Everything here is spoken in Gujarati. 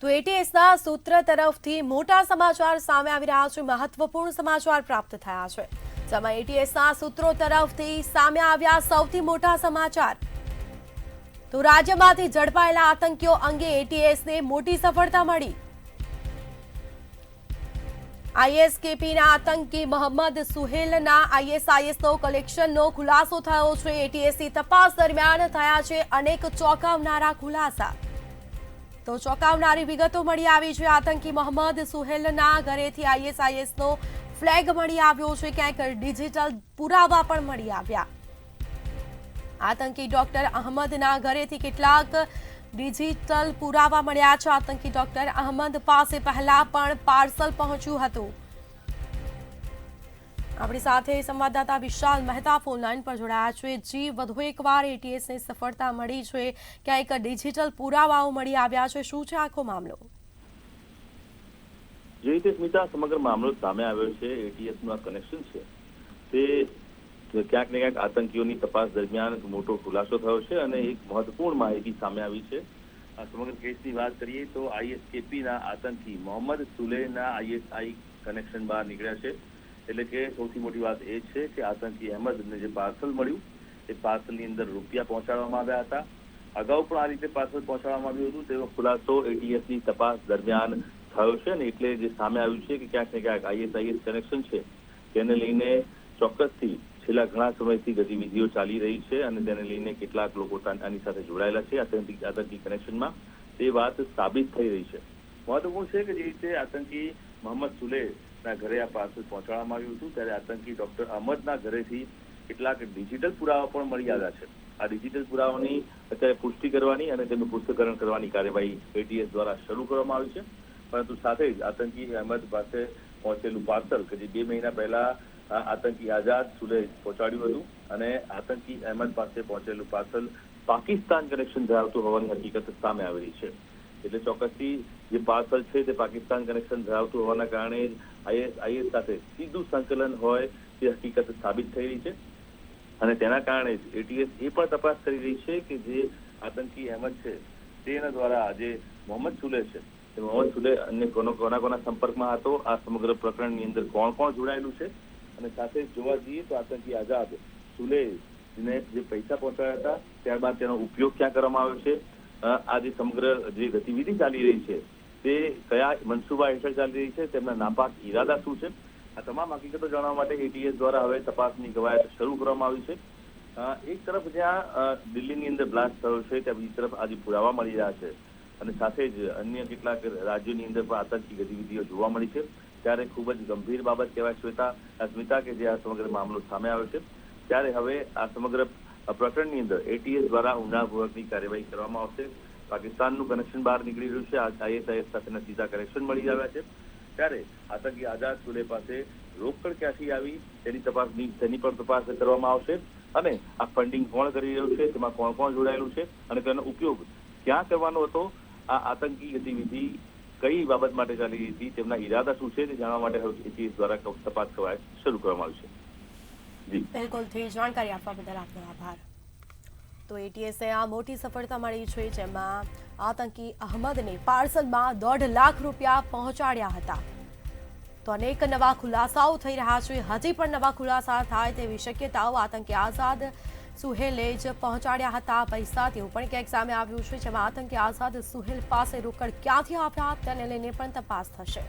તો એટીએસના સૂત્ર તરફથી મોટા સમાચાર સામે આવી રહ્યા છે। મહત્વપૂર્ણ સમાચાર પ્રાપ્ત થયા છે, જેમાં એટીએસના સૂત્રો તરફથી સામે આવ્યા સૌથી મોટા સમાચાર। તો રાજ્યમાંથી ઝડપાયેલા આતંકીઓ અંગે એટીએસને મોટી સફળતા મળી। આઈએસકેપીના આતંકી મોહમ્મદ સુહેલના આઈએસઆઈએસનો કલેક્શનનો ખુલાસો થયો છે। એટીએસની તપાસ દરમિયાન થયા છે અનેક ચોંકાવનારા ખુલાસા। તો ચોંકાવનારી વિગતો મળી આવી છે। આતંકી મોહમ્મદ સુહેલના ઘરેથી આઈએસઆઈએસનો ફ્લેગ મળી આવ્યો છે, ક્યાંક ડિજિટલ પુરાવા પણ મળી આવ્યા। આતંકી ડોક્ટર અહમદના ઘરેથી કેટલાક ડિજિટલ પુરાવા મળ્યા છે। આતંકી ડોક્ટર અહમદ પાસે પહેલા પણ પાર્સલ પહોંચ્યું હતું। આપણી સાથે સંવાદદાતા વિશાલ મહેતા ફોનલાઈન પર જોડાયા છે। જી, વધુ એકવાર એટીએસને સફળતા મળી છે, ક્યાંક ડિજિટલ પુરાવાઓ મળી આવ્યા છે, શું છે આખો મામલો? જે રીતે સ્મિતા સમગ્ર મામલો સામે આવ્યો છે, એટીએસનું આ કનેક્શન છે તે ક્યાંક ને ક્યાંક આતંકીઓની તપાસ દરમિયાન મોટો ખુલાસો થયો છે અને એક મહત્વપૂર્ણ માહિતી સામે આવી છે। આ સમગ્ર કેસની વાત કરીએ તો આઈએસકેપીના આતંકી મોહમ્મદ સુલેહના આઈએસઆઈ કનેક્શન બહાર નીકળ્યા છે। એટલે કે સૌથી મોટી વાત એ છે કે આતંકી અહેમદને જે પાર્સલ મળ્યું એ પાર્સલની અંદર રૂપિયા પહોંચાડવામાં આવ્યા હતા। અગાઉ પણ આ રીતે પાર્સલ પહોંચાડવામાં આવ્યું હતું તેનો ખુલાસો એટીએસની તપાસ દરમિયાન થયો છે અને એટલે જે સામે આવ્યું છે કે ક્યાંક ને ક્યાંક આઈએસઆઈએસ કનેક્શન છે તેને લઈને ચોક્કસથી છેલ્લા ઘણા સમયથી ગતિવિધિઓ ચાલી રહી છે અને તેને લઈને કેટલાક લોકો આની સાથે જોડાયેલા છે આતંકી કનેક્શનમાં, તે વાત સાબિત થઈ રહી છે। મહત્વપૂર્ણ છે કે જે રીતે આતંકી મોહમ્મદ સુલેહ ના ઘરે આ પાર્સલ પહોંચાડવામાં આવ્યું હતું ત્યારે આતંકી ડોક્ટર અહમદના ઘરેથી કેટલાક ડિજિટલ પુરાવા પણ મળી આવ્યા છે। આ ડિજિટલ પુરાવાની અત્યારે પુષ્ટિ કરવાની અને તેનું પુષ્ટિકરણ કરવાની કાર્યવાહી એટીએસ દ્વારા શરૂ કરવામાં આવી છે, પરંતુ સાથે જ આતંકી અહેમદ પાસે પહોંચેલું પાર્સલ કે જે 2 મહિના પહેલા આતંકી આઝાદ સુલેહ પહોંચાડ્યું હતું અને આતંકી અહેમદ પાસે પહોંચેલું પાર્સલ પાકિસ્તાન કનેક્શન ધરાવતું હોવાની હકીકત સામે આવી રહી છે। એટલે ચોક્કસથી જે પાર્સલ છે તે પાકિસ્તાન કનેક્શન ધરાવતું હોવાના કારણે આઈએસ સાથે સીધું સંકલન હોય તે હકીકત સાબિત થઈ રહી છે અને તેના કારણે જ એટીએસ એ પણ તપાસ કરી રહી છે કે જે આતંકી અહેમદ છે તેના દ્વારા જે મોહમ્મદ સુલેહ છે તે મોહમ્મદ સુલેહ અન્ય કોના સંપર્કમાં હતો, આ સમગ્ર પ્રકરણની અંદર કોણ કોણ જોડાયેલું છે અને સાથે જોવા જઈએ તો આતંકી આઝાદ સુલેહને જે પૈસા પહોંચાડ્યા હતા ત્યારબાદ તેનો ઉપયોગ ક્યાં કરવામાં આવ્યો છે, આ જે સમગ્ર જે ગતિવિધિ ચાલી રહી છે તે કયા મનસુબા હેઠળ ચાલી રહી છે, તેમના નાપાક ઈરાદા શું છે, આ તમામ હકીકતો જાણવા માટે એટીએસ દ્વારા હવે તપાસની કવાયત શરૂ કરવામાં આવી છે। એક તરફ જ્યાં દિલ્હીની અંદર બ્લાસ્ટ થયો છે ત્યાં બીજી તરફ આજે પુરાવા મળી રહ્યા છે અને સાથે જ અન્ય કેટલાક રાજ્યોની અંદર પણ આતંકી ગતિવિધિઓ જોવા મળી છે, ત્યારે ખૂબ જ ગંભીર બાબત કહેવાય સ્મિતા કે જે આ સમગ્ર મામલો સામે આવ્યો છે। ત્યારે હવે આ સમગ્ર પ્રકરણની અંદર એટીએસ દ્વારા ઊંડાણપૂર્વકની કાર્યવાહી કરવામાં આવશે। પાકિસ્તાનનું કનેક્શન બહાર નીકળી રહ્યું છે, આઈએસઆઈએસ સાથેના સીધા કનેક્શન મળી આવ્યા છે, ત્યારે આતંકી આઝાદ સુલેહ પાસે રોકડ ક્યાંથી આવી તેની પણ તપાસ કરવામાં આવશે અને આ ફંડિંગ કોણ કરી રહ્યું છે, તેમાં કોણ કોણ જોડાયેલું છે અને તેનો ઉપયોગ ક્યાં કરવાનો હતો, આ આતંકી ગતિવિધિ કઈ બાબત માટે ચાલી રહી હતી, તેમના ઈરાદા શું છે તે જાણવા માટે હવે એટીએસ દ્વારા તપાસ કવાયત શરૂ કરવામાં આવી છે। જી બિલકુલ, જાણકારી આપવા બદલ આપનો આભાર। તો એટીએસે આ મોટી સફળતા મળી છે, જેમાં આતંકી અહમદને પાર્સલમાં 1.5 લાખ રૂપિયા પહોંચાડ્યા હતા। તો અનેક નવા ખુલાસાઓ થઈ રહ્યા છે, હજી પણ નવા ખુલાસા થાય તેવી શક્યતાઓ। આતંકી આઝાદ સુહેલે જ પહોંચાડ્યા હતા પૈસા, તેવું પણ ક્યાંક સામે આવ્યું છે, જેમાં આતંકી આઝાદ સુહેલ પાસે રોકડ ક્યાંથી આવ્યા તેને લઈને પણ તપાસ થશે।